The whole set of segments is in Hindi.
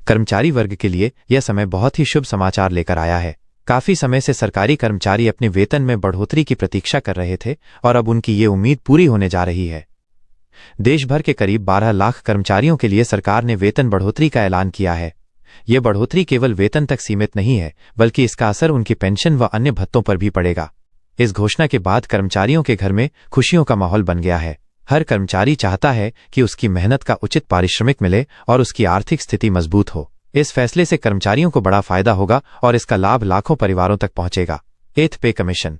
कर्मचारी वर्ग के लिए यह समय बहुत ही शुभ समाचार लेकर आया है। काफी समय से सरकारी कर्मचारी अपने वेतन में बढ़ोतरी की प्रतीक्षा कर रहे थे और अब उनकी ये उम्मीद पूरी होने जा रही है। देश भर के करीब 12 लाख कर्मचारियों के लिए सरकार ने वेतन बढ़ोतरी का ऐलान किया है। यह बढ़ोतरी केवल वेतन तक सीमित नहीं है, बल्कि इसका असर उनकी पेंशन व अन्य भत्तों पर भी पड़ेगा। इस घोषणा के बाद कर्मचारियों के घर में खुशियों का माहौल बन गया है। हर कर्मचारी चाहता है कि उसकी मेहनत का उचित पारिश्रमिक मिले और उसकी आर्थिक स्थिति मजबूत हो। इस फैसले से कर्मचारियों को बड़ा फायदा होगा और इसका लाभ लाखों परिवारों तक पहुंचेगा। 8th पे कमीशन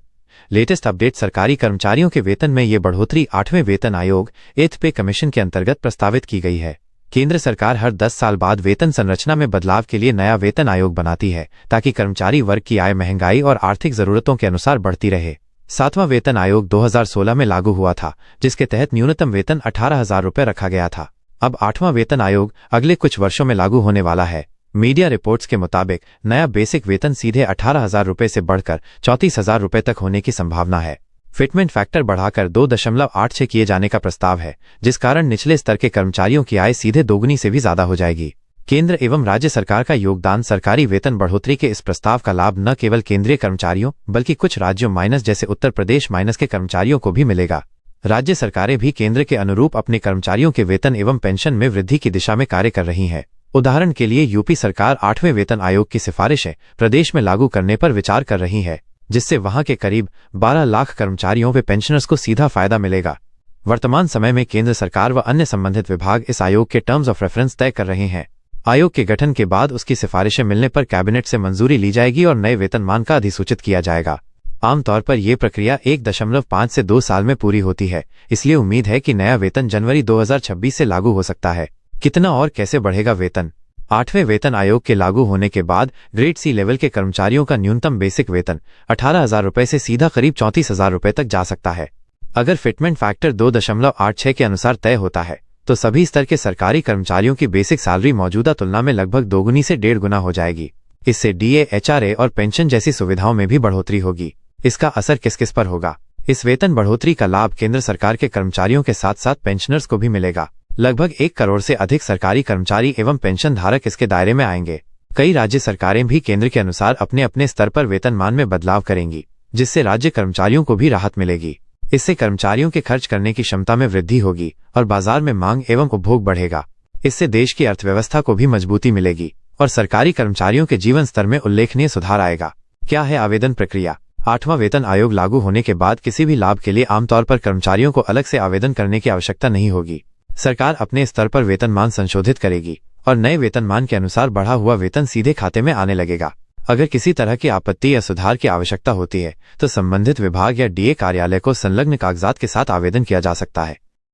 लेटेस्ट अपडेट। सरकारी कर्मचारियों के वेतन में ये बढ़ोतरी 8वें वेतन आयोग 8th पे कमीशन के अंतर्गत प्रस्तावित की गई है। केंद्र सरकार हर 10 साल बाद वेतन संरचना में बदलाव के लिए नया वेतन आयोग बनाती है, ताकि कर्मचारी वर्ग की आय महंगाई और आर्थिक जरूरतों के अनुसार बढ़ती रहे। 7वां वेतन आयोग 2016 में लागू हुआ था, जिसके तहत न्यूनतम वेतन 18,000 रुपये रखा गया था। अब 8वां वेतन आयोग अगले कुछ वर्षों में लागू होने वाला है। मीडिया रिपोर्ट्स के मुताबिक नया बेसिक वेतन सीधे 18,000 रुपये से बढ़कर 34,000 रुपये तक होने की संभावना है। फिटमेंट फैक्टर बढ़ाकर 2.86 किए जाने का प्रस्ताव है, जिस कारण निचले स्तर के कर्मचारियों की आय सीधे दोगुनी से भी ज्यादा हो जाएगी। केंद्र एवं राज्य सरकार का योगदान सरकारी वेतन बढ़ोतरी के इस प्रस्ताव का लाभ न केवल केंद्रीय कर्मचारियों बल्कि कुछ राज्यों माइनस जैसे उत्तर प्रदेश माइनस के कर्मचारियों को भी मिलेगा। राज्य सरकारें भी केंद्र के अनुरूप अपने कर्मचारियों के वेतन एवं पेंशन में वृद्धि की दिशा में कार्य कर रही हैं। उदाहरण के लिए यूपी सरकार 8वें वेतन आयोग की सिफारिशें प्रदेश में लागू करने पर विचार कर रही है, जिससे वहां के करीब 12 लाख कर्मचारियों व पेंशनर्स को सीधा फायदा मिलेगा। वर्तमान समय में केंद्र सरकार व अन्य संबंधित विभाग इस आयोग के टर्म्स ऑफ रेफरेंस तय कर रहे हैं। आयोग के गठन के बाद उसकी सिफारिशें मिलने पर कैबिनेट से मंजूरी ली जाएगी और नए वेतनमान का अधिसूचित किया जाएगा। आमतौर पर यह प्रक्रिया 1.5 से 2 साल में पूरी होती है, इसलिए उम्मीद है कि नया वेतन जनवरी 2026 से लागू हो सकता है। कितना और कैसे बढ़ेगा वेतन? 8वें वेतन आयोग के लागू होने के बाद ग्रेड सी लेवल के कर्मचारियों का न्यूनतम बेसिक वेतन 18,000 रुपये से सीधा करीब 34,000 रुपये तक जा सकता है। अगर फिटमेंट फैक्टर 2.86 के अनुसार तय होता है तो सभी स्तर के सरकारी कर्मचारियों की बेसिक सैलरी मौजूदा तुलना में लगभग दोगुनी से 1.5 गुना हो जाएगी। इससे डीए, एचआरए और पेंशन जैसी सुविधाओं में भी बढ़ोतरी होगी। इसका असर किस किस पर होगा? इस वेतन बढ़ोतरी का लाभ केंद्र सरकार के कर्मचारियों के साथ साथ पेंशनर्स को भी मिलेगा। लगभग 1 करोड़ से अधिक सरकारी कर्मचारी एवं पेंशन धारक इसके दायरे में आएंगे। कई राज्य सरकारें भी केंद्र के अनुसार अपने अपने स्तर पर वेतनमान में बदलाव करेंगी, जिससे राज्य कर्मचारियों को भी राहत मिलेगी। इससे कर्मचारियों के खर्च करने की क्षमता में वृद्धि होगी और बाजार में मांग एवं उपभोग बढ़ेगा। इससे देश की अर्थव्यवस्था को भी मजबूती मिलेगी और सरकारी कर्मचारियों के जीवन स्तर में उल्लेखनीय सुधार आएगा। क्या है आवेदन प्रक्रिया? 8वां वेतन आयोग लागू होने के बाद किसी भी लाभ के लिए आमतौर पर कर्मचारियों को अलग से आवेदन करने की आवश्यकता नहीं होगी। सरकार अपने स्तर पर वेतनमान संशोधित करेगी और नए वेतनमान के अनुसार बढ़ा हुआ वेतन सीधे खाते में आने लगेगा। अगर किसी तरह की आपत्ति या सुधार की आवश्यकता होती है तो संबंधित विभाग या डीए कार्यालय को संलग्न कागजात के साथ आवेदन किया जा सकता है।